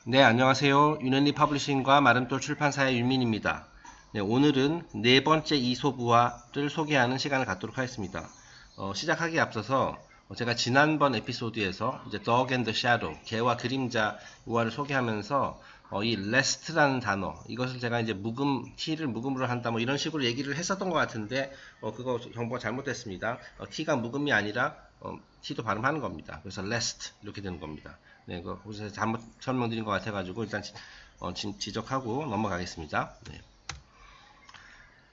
네, 안녕하세요. 윤현리 퍼블리싱과 마름돌 출판사의 윤민입니다. 네, 오늘은 네 번째 이솝우화를 소개하는 시간을 갖도록 하겠습니다. 시작하기에 앞서서 제가 지난번 에피소드에서 이제 Dog and the Shadow, 개와 그림자 우화를 소개하면서 이 lest라는 단어, 이것을 제가 이제 t를 묵음으로 한다, 뭐 이런 식으로 얘기를 했었던 것 같은데, 그거 정보가 잘못됐습니다. t가 묵음이 아니라, t도 발음하는 겁니다. 그래서 lest, 이렇게 되는 겁니다. 네, 거기서 잘못 설명드린 것 같아가지고, 일단, 지적하고 넘어가겠습니다. 네.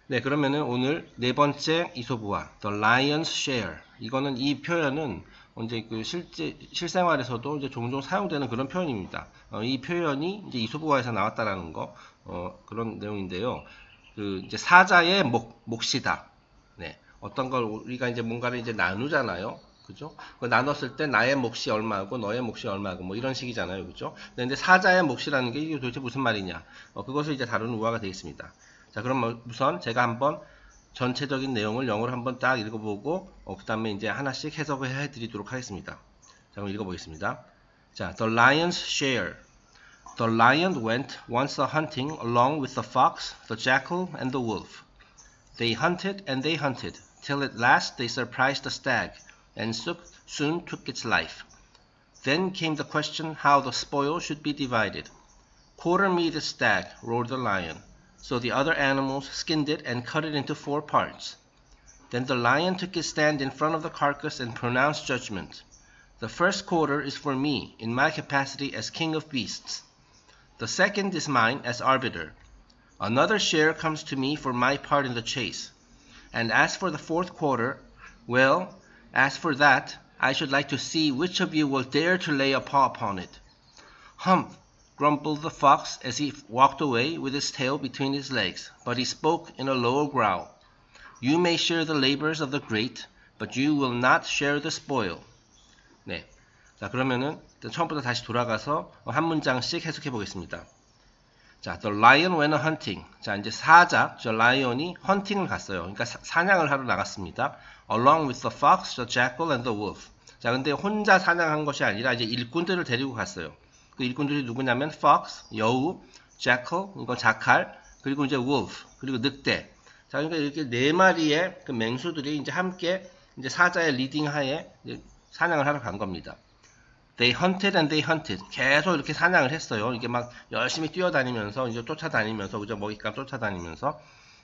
네, 그러면은 오늘 네 번째 이솝우화, The Lion's Share. 이거는 이 표현은 이제 그 실생활에서도 이제 종종 사용되는 그런 표현입니다. 이 표현이 이제 이솝우화에서 나왔다라는 거, 그런 내용인데요. 그 이제 사자의 몫이다. 네, 어떤 걸 우리가 이제 뭔가를 이제 나누잖아요. 그죠? 그 나눴을 때 나의 몫이 얼마고 너의 몫이 얼마고 뭐 이런 식이잖아요. 그죠? 근데 사자의 몫이라는 게 이게 도대체 무슨 말이냐? 그것을 이제 다루는 우화가 되겠습니다. 자, 그럼 우선 제가 한번 전체적인 내용을 영어로 한번 딱 읽어보고, 그 다음에 이제 하나씩 해석을 해드리도록 하겠습니다. 자, 그럼 읽어보겠습니다. 자, The Lion's Share. The lion went once a-hunting along with the fox, the jackal, and the wolf. They hunted and they hunted, till at last they surprised the stag, and soon took its life. Then came the question how the spoil should be divided. Quarter me the stag, roared the lion. So the other animals skinned it and cut it into 4 parts. Then the lion took his stand in front of the carcass and pronounced judgment. The first quarter is for me, in my capacity as king of beasts. The second is mine as arbiter. Another share comes to me for my part in the chase. And as for the fourth quarter, well, as for that, I should like to see which of you will dare to lay a paw upon it. Humph! Grumbled the fox as he walked away with his tail between his legs, but he spoke in a low growl. You may share the labors of the great, but you will not share the spoil. 네. 자, 그러면은 처음부터 다시 돌아가서 한 문장씩 해석해 보겠습니다. 자, The lion went a-hunting. 자, 이제 사자, 저 라이온이 헌팅을 갔어요. 그러니까 사냥을 하러 나갔습니다. Along with the fox, the jackal, and the wolf. 자, 근데 혼자 사냥한 것이 아니라 이제 일꾼들을 데리고 갔어요. 그 일꾼들이 누구냐면 fox, 여우, jackal, 이거 자칼, 그리고 이제 wolf, 그리고 늑대. 자, 그러니까 이렇게 4마리의 그 맹수들이 이제 함께 이제 사자의 리딩 하에 이제 사냥을 하러 간 겁니다. They hunted and they hunted. 계속 이렇게 사냥을 했어요. 이게 막 열심히 뛰어다니면서 이제 쫓아다니면서 그죠? 먹잇감 쫓아다니면서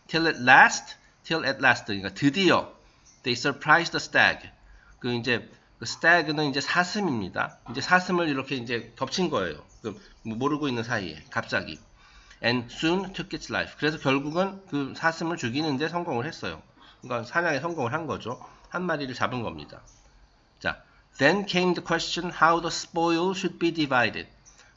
till at last, 그러니까 드디어 they surprised the stag. 그 이제 그 stag는 이제 사슴입니다. 이제 사슴을 이렇게 이제 덮친 거예요. 그 모르고 있는 사이에 갑자기. And soon took its life. 그래서 결국은 그 사슴을 죽이는데 성공을 했어요. 그러니까 사냥에 성공을 한 거죠. 한 마리를 잡은 겁니다. 자, then came the question how the spoil should be divided.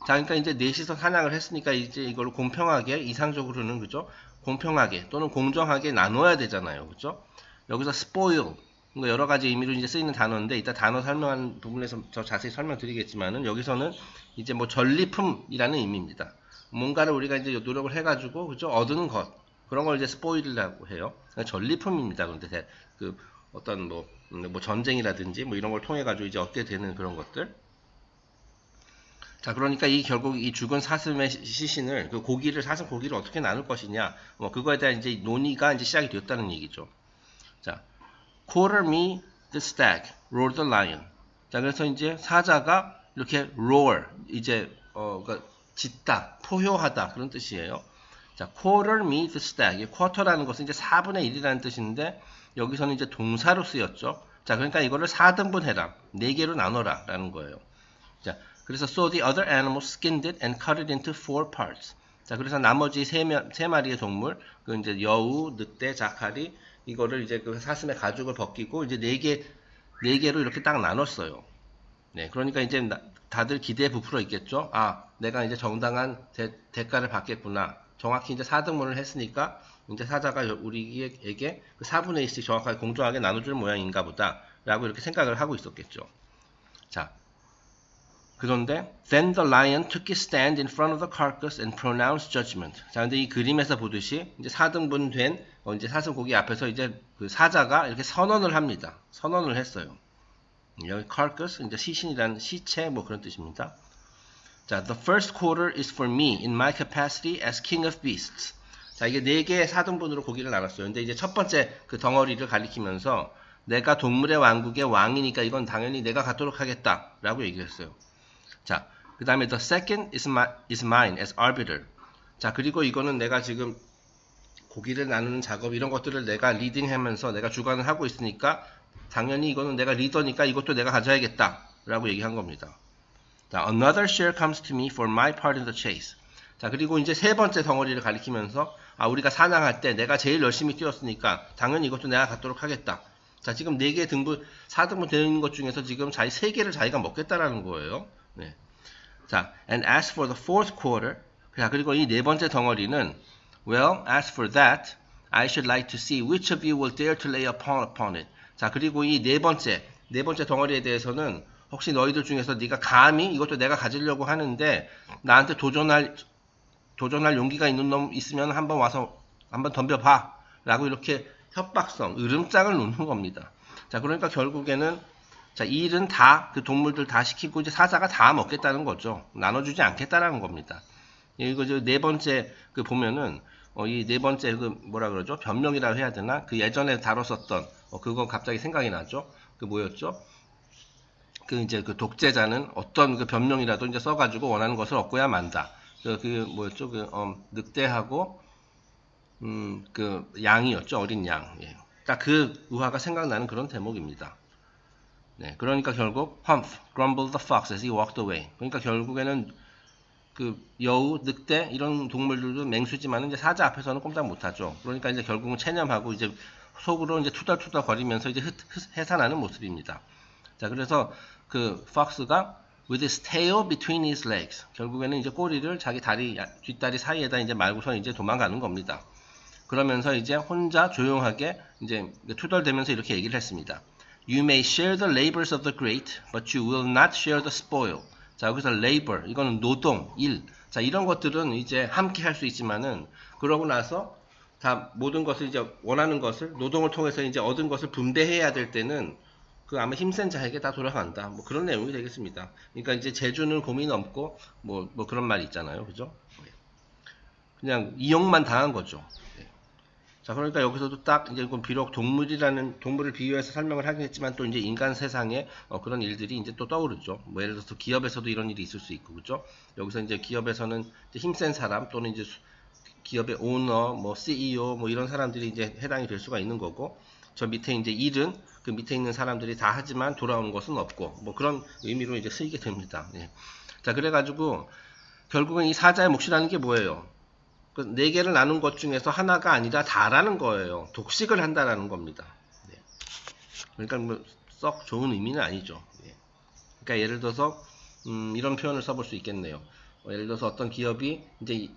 자, 그러니까 이제 넷이서 사냥을 했으니까 이제 이걸 공평하게, 이상적으로는 그죠? 공평하게 또는 공정하게 나눠야 되잖아요. 그죠? 여기서 spoil, 여러 가지 의미로 이제 쓰이는 단어인데 이따 단어 설명하는 부분에서 더 자세히 설명드리겠지만은 여기서는 이제 뭐 전리품이라는 의미입니다. 뭔가를 우리가 이제 노력을 해가지고 그죠? 얻는 것 그런 걸 이제 spoil이라고 해요. 그러니까 전리품입니다. 그런데 그 어떤 뭐 전쟁이라든지 뭐 이런 걸 통해 가지고 이제 얻게 되는 그런 것들. 자, 그러니까 결국 이 죽은 사슴의 시신을 그 사슴 고기를 어떻게 나눌 것이냐, 뭐 그거에 대한 이제 논의가 이제 시작이 되었다는 얘기죠. 자, quarter me the stag, roared the lion. 자, 그래서 이제 사자가 이렇게 roar, 이제 그러니까 짖다, 포효하다 그런 뜻이에요. 자, quarter me the stag. quarter라는 것은 이제 4분의 1이라는 뜻인데 여기서는 이제 동사로 쓰였죠. 자, 그러니까 이거를 4등분 해라. 4개로 나눠라 라는 거예요. 자, 그래서 so the other animals skinned it and cut it into 4 parts. 자, 그래서 나머지 세 마리의 동물, 그 이제 여우, 늑대, 자칼이 이거를 이제 그 사슴의 가죽을 벗기고 이제 4개로 이렇게 딱 나눴어요. 네, 그러니까 이제 다들 기대에 부풀어 있겠죠. 아, 내가 이제 정당한 대가를 받겠구나. 정확히 이제 4등분을 했으니까 이제 사자가 우리에게 그 4분의 1씩 정확하게 공정하게 나눠줄 모양인가 보다 라고 이렇게 생각을 하고 있었겠죠. 자, 그런데 then the lion took his stand in front of the carcass and pronounced judgment. 자, 근데 이 그림에서 보듯이 이제 4등분된 이제 사슴 고기 앞에서 이제 그 사자가 이렇게 선언을 합니다. 선언을 했어요. 여기 carcass 이제 시신이라는 시체 뭐 그런 뜻입니다. 자, the first quarter is for me in my capacity as king of beasts. 자, 이게 4개의 4등분으로 고기를 나눴어요. 근데 이제 첫 번째 그 덩어리를 가리키면서 내가 동물의 왕국의 왕이니까 이건 당연히 내가 갖도록 하겠다 라고 얘기를 했어요. 자, 그 다음에 the second is mine as arbiter. 자, 그리고 이거는 내가 지금 고기를 나누는 작업 이런 것들을 내가 리딩하면서 내가 주관을 하고 있으니까 당연히 이거는 내가 리더니까 이것도 내가 가져야겠다 라고 얘기한 겁니다. 자, another share comes to me for my part in the chase. 자, 그리고 이제 세 번째 덩어리를 가리키면서 우리가 사냥할 때 내가 제일 열심히 뛰었으니까 당연히 이것도 내가 갖도록 하겠다. 자, 지금 4개 등분, 4등분 되는 것 중에서 지금 3개를 자기가 먹겠다라는 거예요. 네. 자, and as for the fourth quarter, 자, 그리고 이 4번째 덩어리는 well, as for that, I should like to see which of you will dare to lay upon it. 자, 그리고 이 네 번째 덩어리에 대해서는 혹시 너희들 중에서 네가 감히 이것도 내가 가지려고 하는데 나한테 도전할 용기가 있는 놈 있으면 한번 와서 한번 덤벼봐 라고 이렇게 협박성, 으름장을 놓는 겁니다. 자, 그러니까 결국에는 자, 이 일은 다 그 동물들 다 시키고 이제 사자가 다 먹겠다는 거죠. 나눠주지 않겠다라는 겁니다. 이거 네 번째 그 보면은 이 네 번째 그 뭐라 그러죠? 변명이라고 해야 되나? 그 예전에 다뤘었던 그거 갑자기 생각이 나죠. 그 뭐였죠? 그 이제 그 독재자는 어떤 그 변명이라도 이제 써가지고 원하는 것을 얻고야 만다. 그 뭐였죠? 그 늑대하고 그 양이었죠. 어린 양. 예. 딱 그 의화가 생각나는 그런 대목입니다. 네, 그러니까 결국 humph, grumbled the fox as he walked away. 그러니까 결국에는 그 여우, 늑대 이런 동물들도 맹수지만 이제 사자 앞에서는 꼼짝 못하죠. 그러니까 이제 결국은 체념하고 이제 속으로 이제 투덜투덜 거리면서 이제 해산하는 모습입니다. 자, 그래서 그 fox가 with his tail between his legs. 결국에는 이제 꼬리를 자기 뒷다리 사이에다 이제 말고서 이제 도망가는 겁니다. 그러면서 이제 혼자 조용하게 이제 투덜대면서 이렇게 얘기를 했습니다. You may share the labors of the great, but you will not share the spoil. 자, 여기서 labor, 이거는 노동, 일. 자, 이런 것들은 이제 함께 할 수 있지만은, 그러고 나서 다 모든 것을 이제 원하는 것을, 노동을 통해서 이제 얻은 것을 분배해야 될 때는 그 아마 힘센 자에게 다 돌아간다. 뭐 그런 내용이 되겠습니다. 그러니까 이제 재주는 곰이 넘고, 뭐 그런 말 있잖아요. 그죠? 그냥 이용만 당한 거죠. 자, 그러니까 여기서도 딱 이제 비록 동물을 비유해서 설명을 하긴 했지만 또 이제 인간 세상에 그런 일들이 이제 또 떠오르죠. 뭐 예를 들어서 기업에서도 이런 일이 있을 수 있고, 그죠? 여기서 이제 기업에서는 이제 힘센 사람 또는 이제 기업의 오너, 뭐 CEO, 뭐 이런 사람들이 이제 해당이 될 수가 있는 거고, 저 밑에 이제 일은 그 밑에 있는 사람들이 다 하지만 돌아오는 것은 없고, 뭐 그런 의미로 이제 쓰이게 됩니다. 예. 자, 그래가지고 결국은 이 사자의 몫이라는 게 뭐예요? 그 4개를 나눈 것 중에서 하나가 아니라 다라는 거예요. 독식을 한다라는 겁니다. 네. 그러니까 뭐 썩 좋은 의미는 아니죠. 네. 그러니까 예를 들어서 이런 표현을 써볼 수 있겠네요. 예를 들어서 어떤 기업이 이제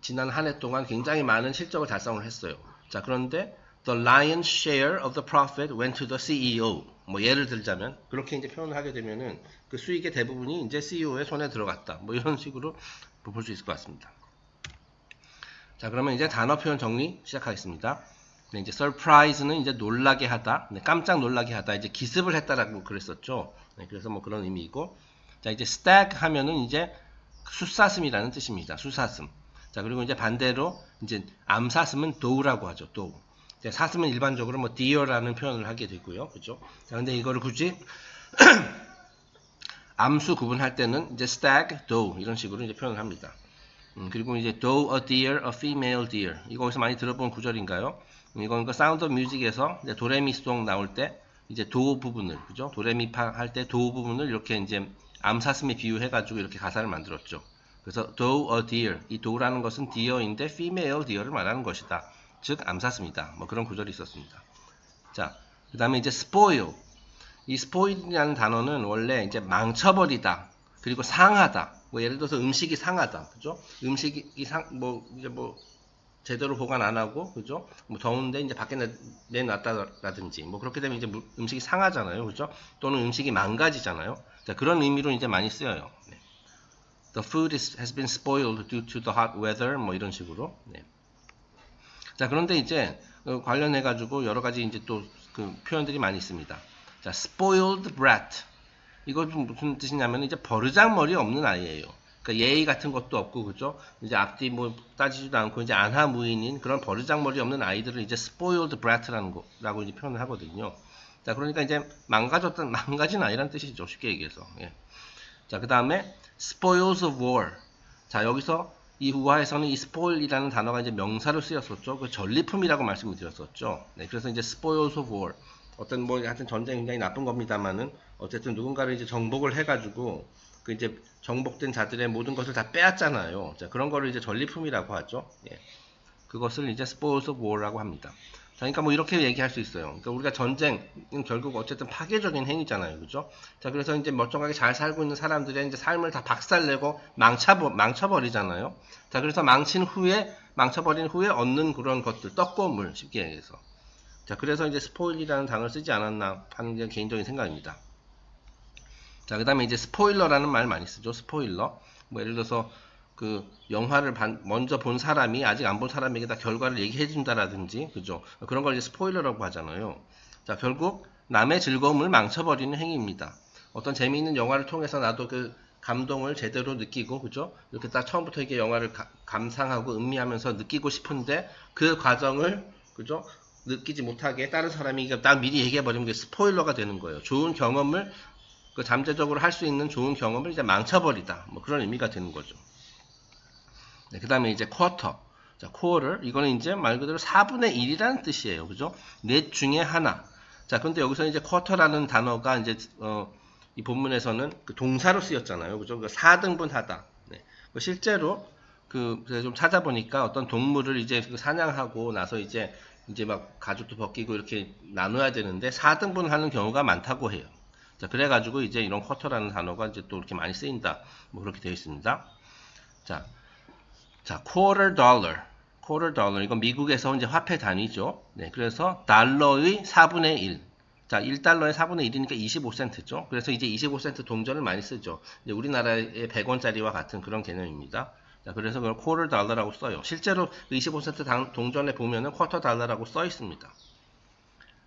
지난 한 해 동안 굉장히 많은 실적을 달성을 했어요. 자, 그런데 the lion's share of the profit went to the CEO. 뭐 예를 들자면 그렇게 이제 표현을 하게 되면은 그 수익의 대부분이 이제 CEO의 손에 들어갔다. 뭐 이런 식으로 볼 수 있을 것 같습니다. 자, 그러면 이제 단어 표현 정리 시작하겠습니다. 네, 이제 surprise는 이제 놀라게 하다, 네, 깜짝 놀라게 하다, 이제 기습을 했다라고 그랬었죠. 네, 그래서 뭐 그런 의미이고, 자, 이제 stag 하면은 이제 숫사슴이라는 뜻입니다. 숫사슴. 자, 그리고 이제 반대로 이제 암사슴은 doe라고 하죠. doe. 사슴은 일반적으로 뭐 deer라는 표현을 하게 되고요. 그죠? 자, 근데 이거를 굳이 암수 구분할 때는 이제 stag, doe 이런 식으로 이제 표현을 합니다. 그리고 이제 doe a deer, a female deer. 이거 어디서 많이 들어본 구절인가요? 이건 그 사운드 오브 뮤직에서 이제 도레미송 나올 때 이제 도 부분을, 그죠? 도레미파 할 때 도 부분을 이렇게 이제 암사슴에 비유해가지고 이렇게 가사를 만들었죠. 그래서 doe a deer. 이 doe라는 것은 deer인데 female deer를 말하는 것이다. 즉 암사슴이다. 뭐 그런 구절이 있었습니다. 자, 그 다음에 이제 spoil. 이 spoil이라는 단어는 원래 이제 망쳐버리다. 그리고 상하다. 뭐 예를 들어서 음식이 상하다, 그죠? 음식이 이제 제대로 보관 안 하고, 그죠? 뭐 더운데 이제 밖에 내놨다라든지, 뭐 그렇게 되면 이제 음식이 상하잖아요, 그죠? 또는 음식이 망가지잖아요. 자, 그런 의미로 이제 많이 쓰여요. 네. The food has been spoiled due to the hot weather, 뭐 이런 식으로. 네. 자, 그런데 이제 관련해가지고 여러 가지 이제 또 그 표현들이 많이 있습니다. 자, spoiled brat. 이거 무슨 뜻이냐면 이제 버르장머리 없는 아이예요. 그러니까 예의 같은 것도 없고, 그죠? 이제 앞뒤 뭐 따지지도 않고 이제 안하무인인 그런 버르장머리 없는 아이들을 이제 spoiled brat라는 거라고 이제 표현을 하거든요. 자, 그러니까 이제 망가진 아이란 뜻이죠. 쉽게 얘기해서. 예. 자, 그 다음에 spoils of war. 자, 여기서 이 우화에서는 이 spoil이라는 단어가 이제 명사로 쓰였었죠. 그 전리품이라고 말씀을 드렸었죠. 네, 그래서 이제 spoils of war. 어떤 뭐 하여튼 전쟁이 굉장히 나쁜 겁니다만은 어쨌든 누군가를 이제 정복을 해가지고 그 이제 정복된 자들의 모든 것을 다 빼앗잖아요. 자, 그런 거를 이제 전리품이라고 하죠. 예. 그것을 이제 spoils of war라고 합니다. 자, 그러니까 뭐 이렇게 얘기할 수 있어요. 그러니까 우리가 전쟁은 결국 어쨌든 파괴적인 행위잖아요. 그죠? 자, 그래서 이제 멀쩡하게 잘 살고 있는 사람들의 이제 삶을 다 박살내고 망쳐버리잖아요. 자, 그래서 망쳐버린 후에 얻는 그런 것들, 떡고물, 쉽게 얘기해서. 자, 그래서 이제 스포일이라는 단어를 쓰지 않았나 하는 게 개인적인 생각입니다. 자, 그 다음에 이제 스포일러라는 말 많이 쓰죠. 스포일러. 뭐 예를 들어서 그 영화를 먼저 본 사람이 아직 안 본 사람에게 다 결과를 얘기해 준다라든지, 그죠? 그런 걸 이제 스포일러라고 하잖아요. 자, 결국 남의 즐거움을 망쳐버리는 행위입니다. 어떤 재미있는 영화를 통해서 나도 그 감동을 제대로 느끼고, 그죠? 이렇게 딱 처음부터 이렇게 영화를 감상하고 음미하면서 느끼고 싶은데 그 과정을, 그죠? 느끼지 못하게 다른 사람이 딱 미리 얘기해버리면 그게 스포일러가 되는 거예요. 좋은 경험을 그 잠재적으로 할 수 있는 좋은 경험을 이제 망쳐버리다. 뭐 그런 의미가 되는 거죠. 네, 그 다음에 이제 쿼터. 자, quarter. 이거는 이제 말 그대로 4분의 1이라는 뜻이에요. 그죠? 넷 중에 하나. 자, 근데 여기서 이제 quarter라는 단어가 이제, 이 본문에서는 그 동사로 쓰였잖아요. 그죠? 그 4등분 하다. 네. 실제로 좀 찾아보니까 어떤 동물을 이제 사냥하고 나서 이제 막 가죽도 벗기고 이렇게 나눠야 되는데 4등분 하는 경우가 많다고 해요. 자, 그래가지고 이제 이런 쿼터라는 단어가 이제 또 이렇게 많이 쓰인다. 뭐 그렇게 되어 있습니다. 자, quarter dollar. 이건 미국에서 이제 화폐 단위죠. 네, 그래서 달러의 4분의 1. 자, 1달러의 4분의 1이니까 25센트죠. 그래서 이제 25센트 동전을 많이 쓰죠. 이제 우리나라의 100원짜리와 같은 그런 개념입니다. 자, 그래서 그걸 quarter dollar라고 써요. 실제로 25센트 동전에 보면은 quarter dollar라고 써 있습니다.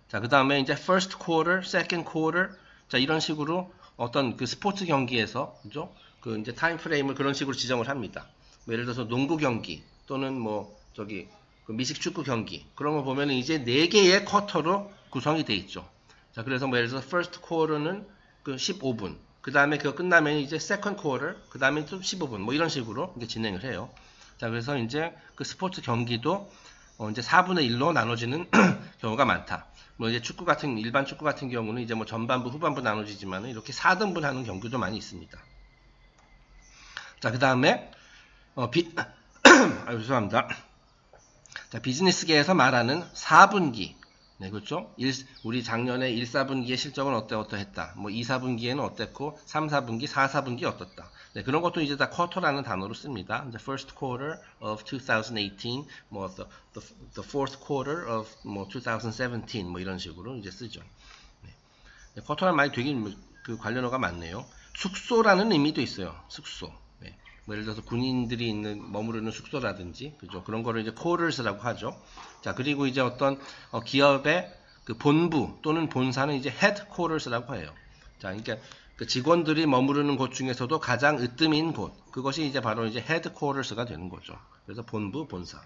자, 그 다음에 이제 first quarter, second quarter. 자, 이런 식으로 어떤 그 스포츠 경기에서, 그죠? 그 이제 타임 프레임을 그런 식으로 지정을 합니다. 뭐 예를 들어서 농구 경기 또는 뭐 그 미식 축구 경기 그런 거 보면 이제 4개의 쿼터로 구성이 돼 있죠. 자, 그래서 뭐 예를 들어서 first quarter는 그 15분, 그 다음에 그거 끝나면 이제 second quarter, 그 다음에 또 15분, 뭐 이런 식으로 이제 진행을 해요. 자, 그래서 이제 그 스포츠 경기도 이제 4분의 1로 나눠지는 경우가 많다. 뭐 이제 일반 축구 같은 경우는 이제 뭐 전반부, 후반부 나눠지지만 이렇게 4등분 하는 경기도 많이 있습니다. 자, 그 다음에 죄송합니다. 자, 비즈니스계에서 말하는 4분기. 네, 그렇죠? 우리 작년에 1, 4분기의 실적은 어떠했다. 뭐 2, 4분기에는 어땠고, 3, 4분기, 4, 4분기 어떻다. 네, 그런 것도 이제 다 쿼터라는 단어로 씁니다. 이제 first quarter of 2018, 뭐 the fourth quarter of 뭐 2017, 뭐 이런 식으로 이제 쓰죠. 네, 쿼터란 말이 되게 그 관련어가 많네요. 숙소라는 의미도 있어요. 숙소. 네. 뭐 예를 들어서 군인들이 머무르는 숙소라든지, 그죠? 그런 거를 이제 quarters라고 하죠. 자, 그리고 이제 어떤 기업의 그 본부 또는 본사는 이제 headquarters라고 해요. 자, 그러니까 그 직원들이 머무르는 곳 중에서도 가장 으뜸인 곳, 그것이 이제 바로 이제 headquarters가 되는 거죠. 그래서 본부, 본사.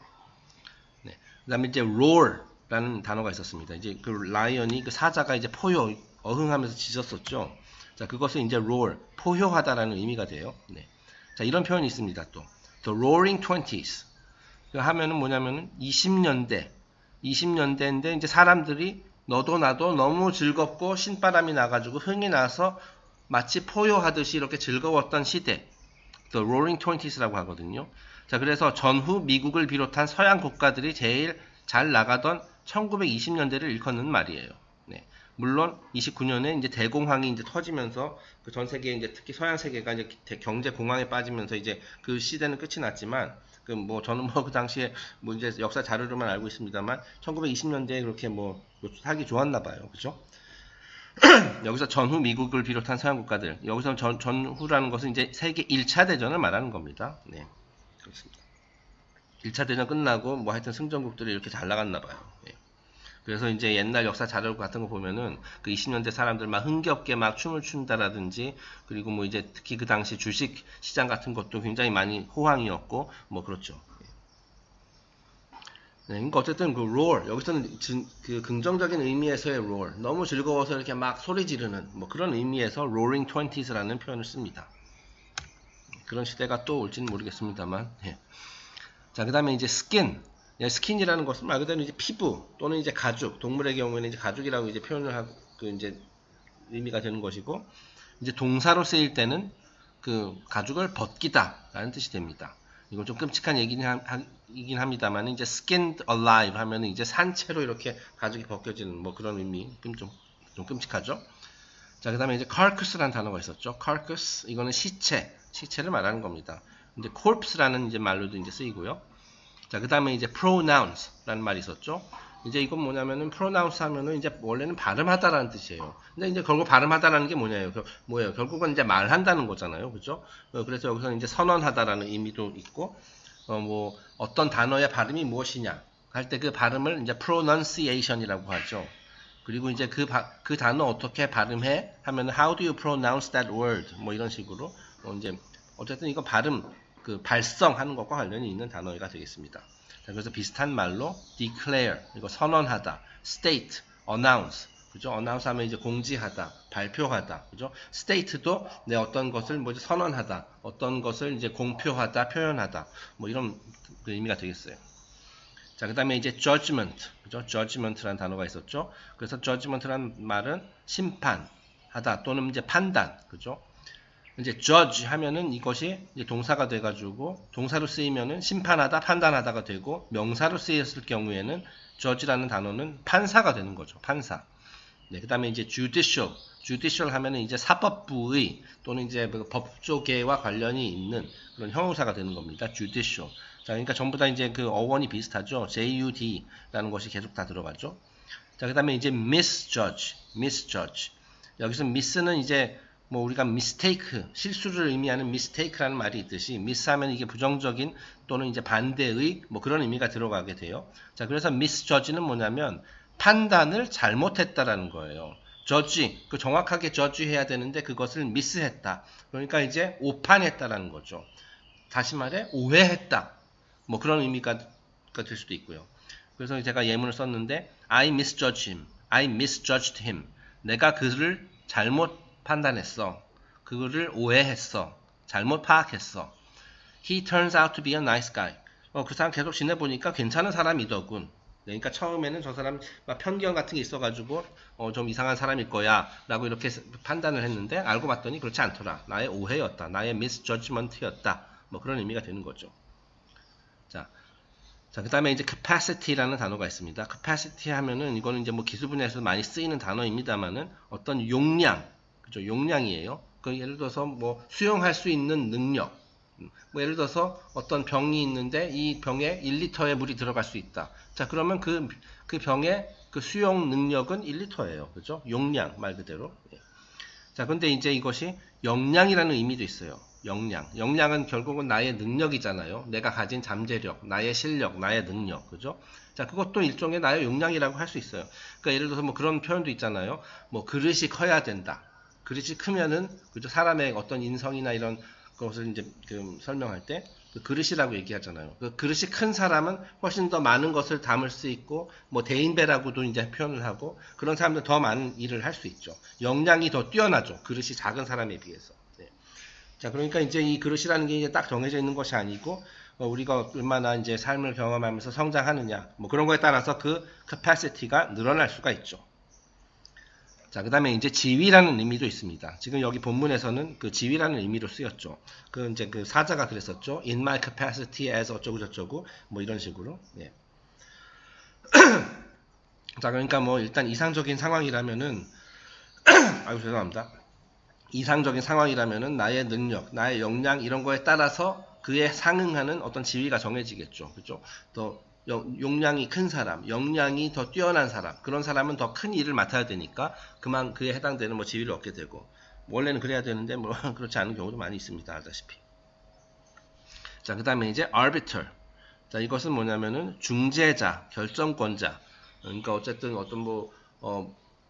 네. 그다음에 이제 roar라는 단어가 있었습니다. 이제 그 라이언이 그 사자가 이제 어흥하면서 짖었었죠. 자, 그것은 이제 roar, 포효하다라는 의미가 돼요. 네. 자, 이런 표현이 있습니다. 또 The Roaring Twenties 하면은 뭐냐면은 20년대인데 이제 사람들이 너도 나도 너무 즐겁고 신바람이 나가지고 흥이 나서 마치 포효하듯이 이렇게 즐거웠던 시대, The Roaring Twenties라고 하거든요. 자, 그래서 전후 미국을 비롯한 서양 국가들이 제일 잘 나가던 1920년대를 일컫는 말이에요. 네. 물론 29년에 이제 대공황이 이제 터지면서 그 전 세계 이제 특히 서양 세계가 이제 경제 공황에 빠지면서 이제 그 시대는 끝이 났지만 그 뭐 저는 뭐 그 당시에 뭐 이제 역사 자료로만 알고 있습니다만 1920년대에 그렇게 뭐 살기 좋았나 봐요. 그죠? 여기서 전후 미국을 비롯한 서양 국가들, 여기서 전후라는 것은 이제 세계 1차 대전을 말하는 겁니다. 네. 그렇습니다. 1차 대전 끝나고 뭐 하여튼 승전국들이 이렇게 잘 나갔나 봐요. 네. 그래서 이제 옛날 역사 자료 같은 거 보면은 그 20년대 사람들 막 흥겹게 막 춤을 춘다라든지, 그리고 뭐 이제 특히 그 당시 주식 시장 같은 것도 굉장히 많이 호황이었고 뭐 그렇죠. 네, 그러니까 어쨌든 그 roar, 여기서는 그 긍정적인 의미에서의 roar, 너무 즐거워서 이렇게 막 소리 지르는 뭐 그런 의미에서 roaring 20s라는 표현을 씁니다. 그런 시대가 또 올지는 모르겠습니다만. 예. 자, 그 다음에 이제 skin. 스킨이라는 것은 말 그대로 이제 피부 또는 이제 가죽, 동물의 경우에는 이제 가죽이라고 이제 표현을 하고 그 이제 의미가 되는 것이고, 이제 동사로 쓰일 때는 그 가죽을 벗기다라는 뜻이 됩니다. 이건 좀 끔찍한 얘기긴 합니다만, 이제 skinned alive 하면은 이제 산채로 이렇게 가죽이 벗겨지는 뭐 그런 의미, 좀 끔찍하죠. 자, 그 다음에 이제 carcass라는 단어가 있었죠. carcass, 이거는 시체를 말하는 겁니다. 근데 corpse라는 이제 말로도 이제 쓰이고요. 자, 그 다음에 이제 pronouns라는 말이 있었죠. 이제 이건 뭐냐면은 pronounce 하면은 이제 원래는 발음하다라는 뜻이에요. 근데 이제 결국 발음하다라는 게 뭐예요? 결국은 이제 말한다는 거잖아요. 그죠? 그래서 여기서 이제 선언하다라는 의미도 있고, 뭐 어떤 단어의 발음이 무엇이냐 할 때 그 발음을 이제 pronunciation이라고 하죠. 그리고 이제 그 단어 어떻게 발음해? 하면은 how do you pronounce that word? 뭐 이런 식으로 이제 어쨌든 이거 그 발성하는 것과 관련이 있는 단어가 되겠습니다. 자, 그래서 비슷한 말로 declare, 이거 선언하다, state, announce, 그죠? announce 하면 이제 공지하다, 발표하다, 그죠? state도 내 어떤 것을 뭐 선언하다, 어떤 것을 이제 공표하다, 표현하다, 뭐 이런 그 의미가 되겠어요. 자, 그 다음에 이제 judgment, 그죠? judgment라는 단어가 있었죠. 그래서 judgment라는 말은 심판하다 또는 이제 판단, 그죠? 이제 judge 하면은 이것이 이제 동사가 돼가지고 동사로 쓰이면은 심판하다, 판단하다가 되고, 명사로 쓰였을 경우에는 judge라는 단어는 판사가 되는 거죠. 판사. 네, 그 다음에 이제 judicial 하면은 이제 사법부의 또는 이제 법조계와 관련이 있는 그런 형용사가 되는 겁니다. judicial. 자, 그러니까 전부 다 이제 그 어원이 비슷하죠. JUD라는 것이 계속 다 들어가죠. 자, 그 다음에 이제 misjudge. 여기서 miss는 이제 뭐 우리가 mistake, 실수를 의미하는 mistake라는 말이 있듯이 miss하면 이게 부정적인 또는 이제 반대의 뭐 그런 의미가 들어가게 돼요. 자, 그래서 misjudge는 뭐냐면 판단을 잘못했다라는 거예요. judge, 그 정확하게 judge 해야 되는데 그것을 miss했다. 그러니까 이제 오판했다라는 거죠. 다시 말해 오해했다. 뭐 그런 의미가 될 수도 있고요. 그래서 제가 예문을 썼는데 I misjudged him. 내가 그를 잘못 판단했어. 그거를 오해했어. 잘못 파악했어. He turns out to be a nice guy. 그 사람 계속 지내보니까 괜찮은 사람이더군. 그러니까 처음에는 저 사람 편견 같은 게 있어가지고 좀 이상한 사람일 거야 라고 이렇게 판단을 했는데 알고 봤더니 그렇지 않더라. 나의 오해였다. 나의 misjudgment였다. 뭐 그런 의미가 되는 거죠. 자, 그 다음에 이제 capacity라는 단어가 있습니다. capacity 하면은 이거는 이제 뭐 기술 분야에서 많이 쓰이는 단어입니다만은 어떤 용량, 그죠? 용량이에요. 그 예를 들어서 뭐 수용할 수 있는 능력. 뭐 예를 들어서 어떤 병이 있는데 이 병에 1리터의 물이 들어갈 수 있다. 자, 그러면 그 병의 그 수용 능력은 1리터예요. 그죠? 용량 말 그대로. 자, 근데 이제 이것이 역량이라는 의미도 있어요. 역량은 결국은 나의 능력이잖아요. 내가 가진 잠재력, 나의 실력, 나의 능력, 그죠? 자, 그것도 일종의 나의 역량이라고 할 수 있어요. 그러니까 예를 들어서 뭐 그런 표현도 있잖아요. 뭐 그릇이 커야 된다. 그릇이 크면은 그죠? 사람의 어떤 인성이나 이런 것을 이제 설명할 때 그 그릇이라고 얘기하잖아요. 그 그릇이 큰 사람은 훨씬 더 많은 것을 담을 수 있고, 뭐 대인배라고도 이제 표현을 하고, 그런 사람들 더 많은 일을 할 수 있죠. 역량이 더 뛰어나죠. 그릇이 작은 사람에 비해서. 네. 자, 그러니까 이제 이 그릇이라는 게 이제 딱 정해져 있는 것이 아니고, 우리가 얼마나 이제 삶을 경험하면서 성장하느냐, 뭐 그런 거에 따라서 그 capacity가 늘어날 수가 있죠. 자, 그 다음에 이제 지위라는 의미도 있습니다. 지금 여기 본문에서는 그 지위라는 의미로 쓰였죠. 그 이제 그 사자가 그랬었죠. In my capacity as 어쩌고저쩌고, 뭐 이런 식으로. 예. 자, 그러니까 뭐 일단 이상적인 상황이라면은, 아유, 죄송합니다. 이상적인 상황이라면은 나의 능력, 나의 역량 이런 거에 따라서 그에 상응하는 어떤 지위가 정해지겠죠. 그죠? 더 용량이 큰 사람, 역량이 더 뛰어난 사람, 그런 사람은 더 큰 일을 맡아야 되니까 그만 그에 해당되는 뭐 지위를 얻게 되고, 원래는 그래야 되는데 뭐 그렇지 않은 경우도 많이 있습니다. 알다시피. 자, 그 다음에 이제 arbiter. 자, 이것은 뭐냐면은 중재자, 결정권자. 그러니까 어쨌든 어떤 뭐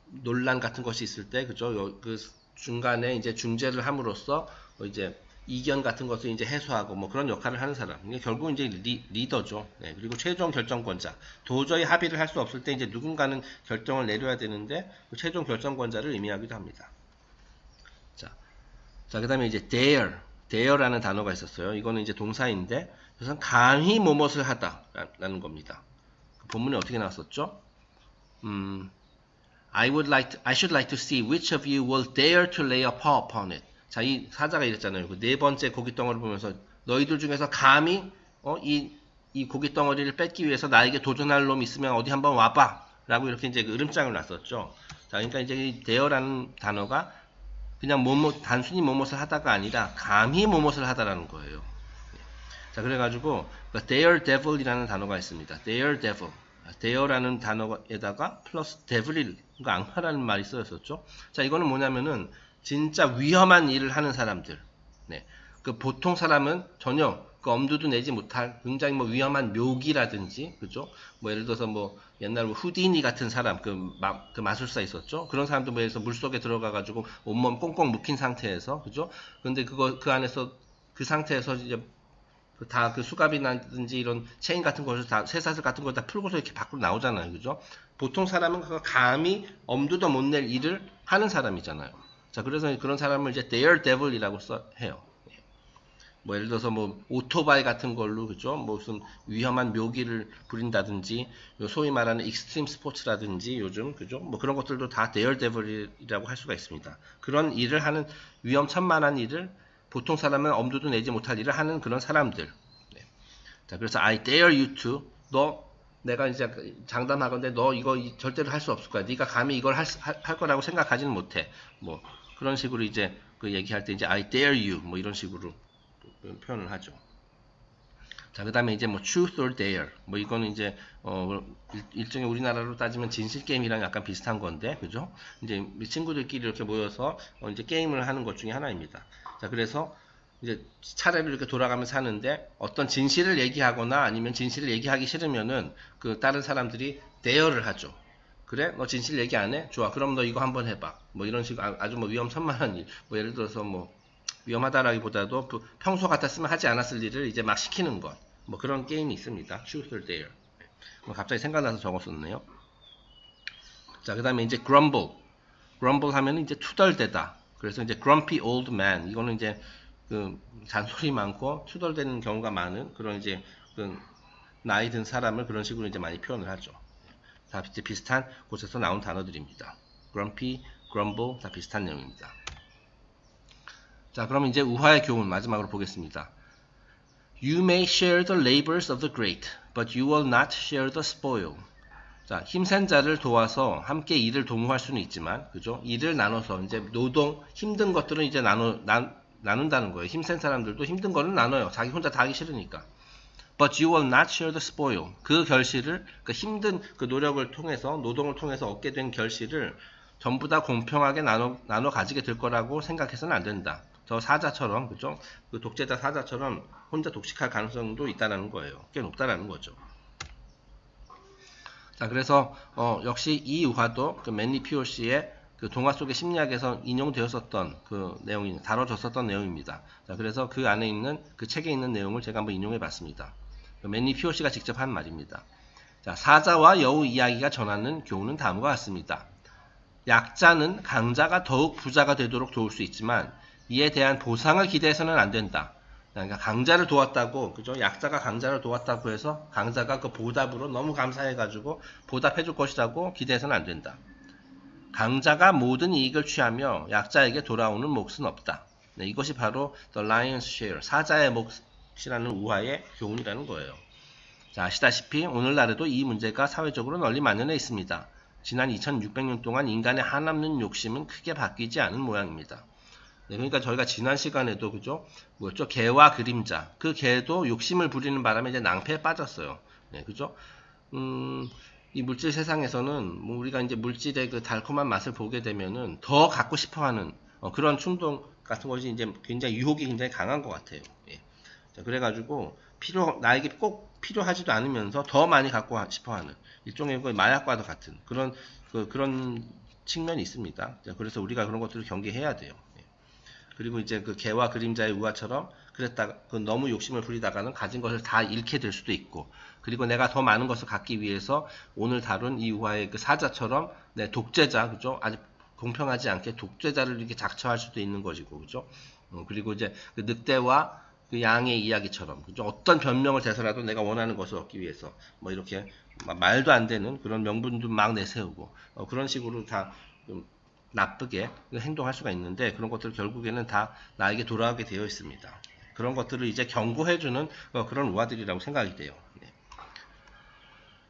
논란 같은 것이 있을 때, 그죠? 그 중간에 이제 중재를 함으로써 이제 이견 같은 것을 이제 해소하고 뭐 그런 역할을 하는 사람. 이게 결국 이제 리더죠. 네, 그리고 최종 결정권자. 도저히 합의를 할 수 없을 때 이제 누군가는 결정을 내려야 되는데 그 최종 결정권자를 의미하기도 합니다. 자, 그 다음에 이제 dare라는 단어가 있었어요. 이거는 이제 동사인데, 그래서 감히 뭐뭇을 하다라는 겁니다. 본문에 어떻게 나왔었죠? I should like to see which of you will dare to lay a paw upon it. 자, 이 사자가 이랬잖아요. 그 네 번째 고기 덩어리를 보면서 너희들 중에서 감히 이 고기 덩어리를 뺏기 위해서 나에게 도전할 놈 있으면 어디 한번 와봐. 라고 이렇게 이제 그 으름장을 놨었죠. 자, 그러니까 이제 이 dare라는 단어가 그냥 단순히 뭐뭇을 하다가 아니라 감히 뭐뭇을 하다라는 거예요. 자, 그래가지고 daredevil이라는 단어가 있습니다. daredevil. dare라는 단어에다가 플러스 devil이 그러니까 악마라는 말이 쓰였었죠. 자, 이거는 뭐냐면은 진짜 위험한 일을 하는 사람들. 네. 그 보통 사람은 전혀 그 엄두도 내지 못할 굉장히 뭐 위험한 묘기라든지, 그죠? 뭐 예를 들어서 뭐 옛날 뭐 후디니 같은 사람, 그 마술사 있었죠? 그런 사람도 뭐 예를 들어서 물속에 들어가가지고 온몸 꽁꽁 묶인 상태에서, 그죠? 근데 그 안에서, 그 상태에서 이제 다 그 수갑이라든지 이런 체인 같은 것을 다, 쇠사슬 같은 걸 다 풀고서 이렇게 밖으로 나오잖아요. 그죠? 보통 사람은 그 감히 엄두도 못 낼 일을 하는 사람이잖아요. 자, 그래서 그런 사람을 이제 daredevil이라고 해요. 뭐 예를 들어서 뭐 오토바이 같은 걸로, 그죠? 뭐 무슨 위험한 묘기를 부린다든지, 소위 말하는 익스트림 스포츠라든지 요즘, 그죠? 뭐 그런 것들도 다 daredevil이라고 할 수가 있습니다. 그런 일을 하는, 위험천만한 일을, 보통 사람은 엄두도 내지 못할 일을 하는 그런 사람들. 네. 자, 그래서 I dare you to, 내가 이제 장담하건대 너 이거 절대로 할 수 없을 거야. 네가 감히 이걸 할 거라고 생각하지는 못해. 뭐 그런 식으로 이제 그 얘기할 때 이제 I dare you 뭐 이런 식으로 표현을 하죠. 자, 그 다음에 이제 뭐 truth or dare, 뭐 이거는 이제 일종의 우리나라로 따지면 진실 게임이랑 약간 비슷한 건데, 그죠? 이제 친구들끼리 이렇게 모여서 이제 게임을 하는 것 중에 하나입니다. 자, 그래서 이제 차례로 이렇게 돌아가면서 하는데 어떤 진실을 얘기하거나 아니면 진실을 얘기하기 싫으면은 그 다른 사람들이 dare를 하죠. 그래? 너 진실 얘기 안 해? 좋아. 그럼 너 이거 한번 해봐. 뭐 이런 식으로 아주 뭐 위험천만한 일. 뭐 예를 들어서 뭐 위험하다라기보다도 평소 같았으면 하지 않았을 일을 이제 막 시키는 것. 뭐 그런 게임이 있습니다. Truth or Dare. 갑자기 생각나서 적었었네요. 자, 그 다음에 이제 grumble. grumble 하면 이제 투덜대다. 그래서 이제 grumpy old man. 이거는 이제 그 잔소리 많고 투덜대는 경우가 많은 그런 이제 그 나이 든 사람을 그런 식으로 이제 많이 표현을 하죠. 다 비슷한 곳에서 나온 단어들입니다. grumpy, grumble 다 비슷한 내용입니다. 자, 그럼 이제 우화의 교훈 마지막으로 보겠습니다. You may share the labors of the great, but you will not share the spoil. 자, 힘센 자를 도와서 함께 일을 도모할 수는 있지만, 그죠? 일을 나눠서 이제 노동, 힘든 것들은 이제 나눈다는 거예요. 힘센 사람들도 힘든 거는 나눠요. 자기 혼자 다 하기 싫으니까. But you will not share the spoil. 그 결실을, 그 힘든 그 노력을 통해서, 노동을 통해서 얻게 된 결실을 전부 다 공평하게 나눠 가지게 될 거라고 생각해서는 안 된다. 저 사자처럼, 그죠? 그 독재자 사자처럼 혼자 독식할 가능성도 있다는 거예요. 꽤 높다라는 거죠. 자, 그래서 역시 이 우화도 그 맨리 피오시의 그 동화 속의 심리학에서 인용되었었던 그 내용이 다뤄졌었던 내용입니다. 자, 그래서 그 안에 있는 그 책에 있는 내용을 제가 한번 인용해 봤습니다. 그 맨리 피오시가 직접 한 말입니다. 자, 사자와 여우 이야기가 전하는 교훈은 다음과 같습니다. 약자는 강자가 더욱 부자가 되도록 도울 수 있지만 이에 대한 보상을 기대해서는 안 된다. 그러니까 강자를 도왔다고, 그죠? 약자가 강자를 도왔다고 해서 강자가 그 보답으로 너무 감사해가지고 보답해 줄 것이라고 기대해서는 안 된다. 강자가 모든 이익을 취하며 약자에게 돌아오는 몫은 없다. 네, 이것이 바로 The Lion's Share, 사자의 몫이라는 우화의 교훈이라는 거예요. 자, 아시다시피 오늘날에도 이 문제가 사회적으로 널리 만연해 있습니다. 지난 2600년 동안 인간의 한없는 욕심은 크게 바뀌지 않은 모양입니다. 네, 그러니까 저희가 지난 시간에도, 그죠? 뭐였죠? 개와 그림자. 그 개도 욕심을 부리는 바람에 이제 낭패에 빠졌어요. 네, 그죠? 이 물질 세상에서는 뭐 우리가 이제 물질의 그 달콤한 맛을 보게 되면은 더 갖고 싶어 하는 그런 충동 같은 것이 이제 굉장히 유혹이 굉장히 강한 것 같아요. 예. 자, 그래가지고 나에게 꼭 필요하지도 않으면서 더 많이 갖고 싶어하는 일종의 마약과도 같은 그런 측면이 있습니다. 자, 그래서 우리가 그런 것들을 경계해야 돼요. 그리고 이제 그 개와 그림자의 우화처럼 그랬다가 너무 욕심을 부리다가는 가진 것을 다 잃게 될 수도 있고, 그리고 내가 더 많은 것을 갖기 위해서 오늘 다룬 이 우화의 그 사자처럼 내 독재자, 그죠? 아주 공평하지 않게 독재자를 이렇게 작처할 수도 있는 것이고, 그죠? 그리고 이제 그 늑대와 그 양의 이야기처럼, 그죠? 어떤 변명을 대서라도 내가 원하는 것을 얻기 위해서 뭐 이렇게 말도 안 되는 그런 명분도 막 내세우고 그런 식으로 다 좀 나쁘게 행동할 수가 있는데, 그런 것들 결국에는 다 나에게 돌아오게 되어 있습니다. 그런 것들을 이제 경고해주는 그런 우화들이라고 생각이 돼요. 네.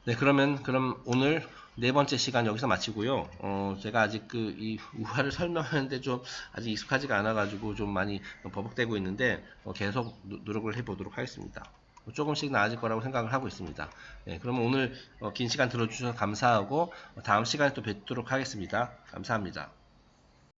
네, 그럼 오늘 네 번째 시간 여기서 마치고요. 제가 아직 이 우화를 설명하는데 좀 아직 익숙하지가 않아가지고 좀 많이 버벅대고 있는데 계속 노력을 해보도록 하겠습니다. 조금씩 나아질 거라고 생각을 하고 있습니다. 네, 그러면 오늘 긴 시간 들어주셔서 감사하고 다음 시간에 또 뵙도록 하겠습니다. 감사합니다.